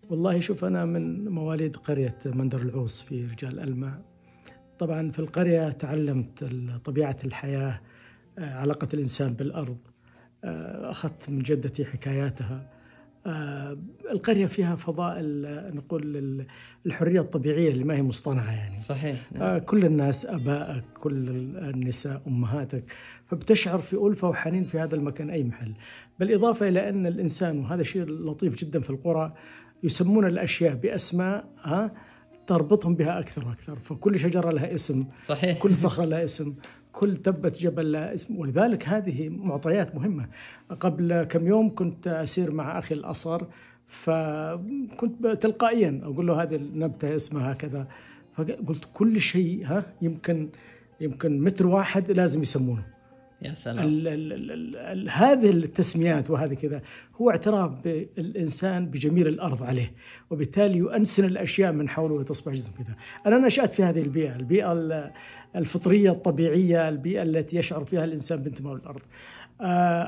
والله شوف، أنا من مواليد قرية مندر العوص في رجال الماء. طبعا في القرية تعلمت طبيعة الحياة، علاقة الإنسان بالأرض. أخذت من جدتي حكاياتها. القرية فيها فضائل، نقول الحرية الطبيعية اللي ما هي مصطنعة يعني. صحيح، نعم. كل الناس أبائك، كل النساء أمهاتك، فبتشعر في ألفة وحنين في هذا المكان أي محل. بالإضافة إلى أن الإنسان، وهذا شيء لطيف جدا في القرى، يسمون الأشياء بأسماء تربطهم بها أكثر وأكثر. فكل شجرة لها اسم، صحيح. كل صخرة لها اسم، كل تبة جبل لها اسم. ولذلك هذه معطيات مهمة. قبل كم يوم كنت أسير مع أخي الأصغر، فكنت تلقائيا أقول له هذه النبتة اسمها كذا، فقلت كل شيء يمكن متر واحد لازم يسمونه. يا سلام. هذه التسميات وهذه كذا هو اعتراف بالإنسان بجميل الأرض عليه، وبالتالي يؤنسن الأشياء من حوله وتصبح جسم كذا. أنا نشأت في هذه البيئة الفطرية الطبيعية، البيئة التي يشعر فيها الإنسان بانتماء للأرض.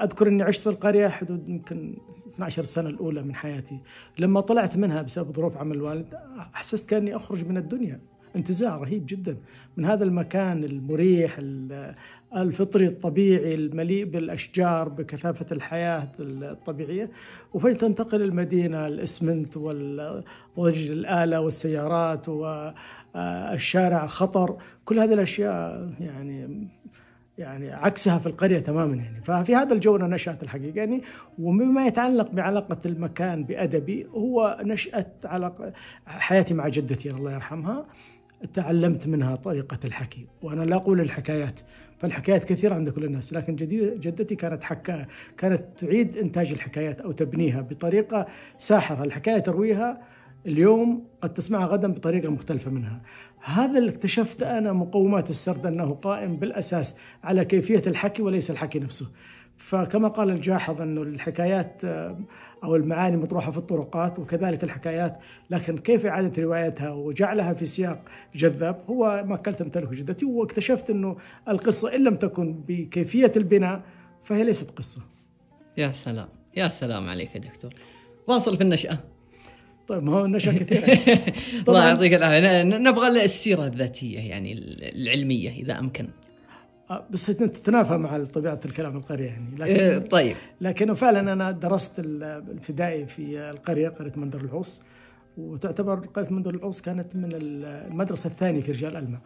أذكر أني عشت في القرية حدود يمكن 12 سنة الأولى من حياتي. لما طلعت منها بسبب ظروف عمل الوالد، أحسست كأني أخرج من الدنيا. انتزاع رهيب جدا من هذا المكان المريح الفطري الطبيعي المليء بالأشجار بكثافة الحياة الطبيعية، وفجأة تنتقل المدينة، الإسمنت وضجيج الآلة والسيارات والشارع خطر. كل هذه الأشياء يعني عكسها في القرية تماما يعني. ففي هذا الجو أنا نشأت الحقيقة يعني. ومما يتعلق بعلاقة المكان بأدبي، هو نشأة علاقة حياتي مع جدتي الله يرحمها. تعلمت منها طريقة الحكي، وأنا لا أقول الحكايات، فالحكايات كثيرة عند كل الناس، لكن جدتي كانت حكاة، كانت تعيد إنتاج الحكايات أو تبنيها بطريقة ساحرة. الحكاية ترويها اليوم قد تسمعها غدا بطريقة مختلفة منها. هذا اللي اكتشفت أنا مقومات السرد، أنه قائم بالأساس على كيفية الحكي وليس الحكي نفسه. فكما قال الجاحظ أنه الحكايات أو المعاني مطروحة في الطرقات، وكذلك الحكايات، لكن كيف إعادة روايتها وجعلها في سياق جذاب هو ما كنت تمتلكه جدتي. واكتشفت أنه القصة إن لم تكن بكيفية البناء فهي ليست قصة. يا سلام، يا سلام عليك يا دكتور. واصل في النشأة. طيب، ما هو النشأة كثيرة. الله يعطيك العافية. نبغى السيرة الذاتية يعني العلمية إذا أمكن. بس تتنافى مع طبيعة الكلام القرية يعني. لكن طيب. لكنه فعلا أنا درست الابتدائي في القرية، قرية مندر العوص، وتعتبر قرية مندر العوص كانت من المدرسة الثانية في رجال الماء.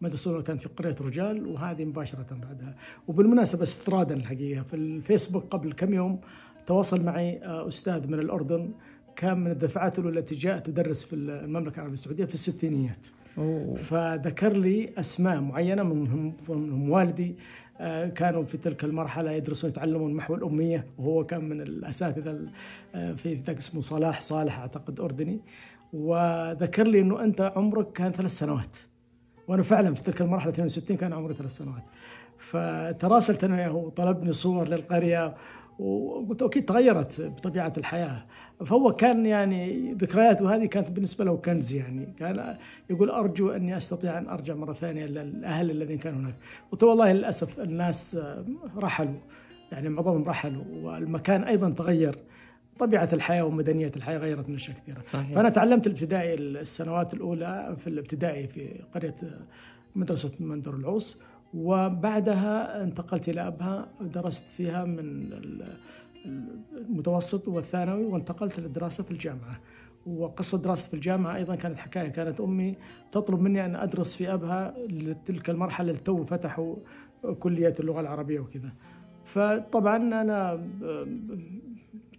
مدرسة كانت في قرية رجال، وهذه مباشرة بعدها. وبالمناسبة استطرادا الحقيقة في الفيسبوك قبل كم يوم تواصل معي أستاذ من الأردن، كان من الدفعات الأولى التي جاءت تدرس في المملكة العربية السعودية في الستينيات. فذكر لي أسماء معينة منهم والدي، كانوا في تلك المرحلة يدرسون يتعلمون محو الأمية، وهو كان من الأساتذة في ذاك اسمه صالح أعتقد أردني. وذكر لي أنه أنت عمرك كان 3 سنوات، وأنا فعلا في تلك المرحلة 62 كان عمري 3 سنوات. فتراسلت أنا وياه وطلبني صور للقرية، وقلت أكيد تغيرت بطبيعة الحياة. فهو كان يعني ذكرياته هذه كانت بالنسبة له كنز يعني. كان يقول أرجو أني أستطيع أن أرجع مرة ثانية للأهل الذين كانوا هناك. قلت والله للأسف الناس رحلوا يعني، معظمهم رحلوا، والمكان أيضا تغير. طبيعة الحياة ومدنية الحياة غيرت من أشياء كثيرة. صحيح. فأنا تعلمت الابتدائي السنوات الأولى في الابتدائي في قرية مدرسة مندر العوص، وبعدها انتقلت إلى أبها، درست فيها من المتوسط والثانوي، وانتقلت للدراسة في الجامعة. وقصة دراستي في الجامعة أيضا كانت حكاية. كانت أمي تطلب مني أن أدرس في أبها لتلك المرحلة اللي تو فتحوا كلية اللغة العربية وكذا. فطبعا أنا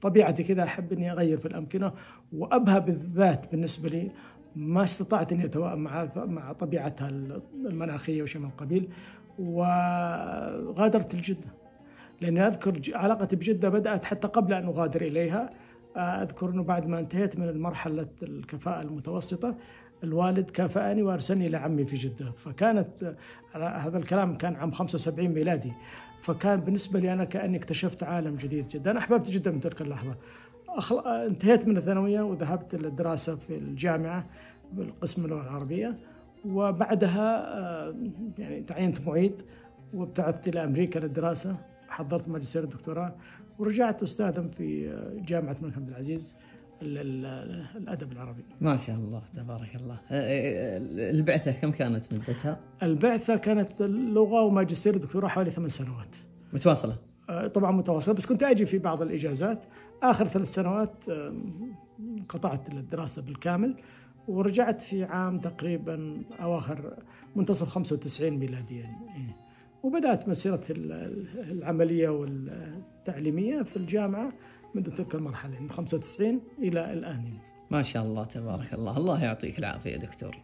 طبيعتي كذا أحب أني أغير في الأمكنة، وأبها بالذات بالنسبة لي ما استطعت أن يتوائم مع طبيعتها المناخية وشيء من القبيل، وغادرت الجدة. لأني أذكر علاقتي بجدة بدأت حتى قبل أن أغادر إليها. أذكر أنه بعد ما انتهيت من مرحلة الكفاءة المتوسطة، الوالد كافأني وأرسلني إلى عمي في جدة. فكانت هذا الكلام كان عام 75 ميلادي، فكان بالنسبة لي أنا كأني اكتشفت عالم جديد جدا. أنا أحببت جدا من تلك اللحظة. انتهيت من الثانوية وذهبت للدراسة في الجامعة بالقسم اللغة العربية، وبعدها يعني تعينت معيد، وابتعثت إلى أمريكا للدراسة، حضرت ماجستير الدكتوراه، ورجعت أستاذا في جامعة الملك عبد العزيز الأدب العربي. ما شاء الله تبارك الله. البعثة كم كانت مدتها؟ البعثة كانت لغة وماجستير ودكتوراه حوالي 8 سنوات متواصلة؟ طبعا متواصلة، بس كنت أجي في بعض الإجازات. آخر 3 سنوات قطعت الدراسة بالكامل، ورجعت في عام تقريبا أواخر منتصف 95 ميلاديا يعني. وبدأت مسيرة العملية والتعليمية في الجامعة منذ تلك المرحلة من 95 إلى الآن. ما شاء الله تبارك الله. الله يعطيك العافية دكتور.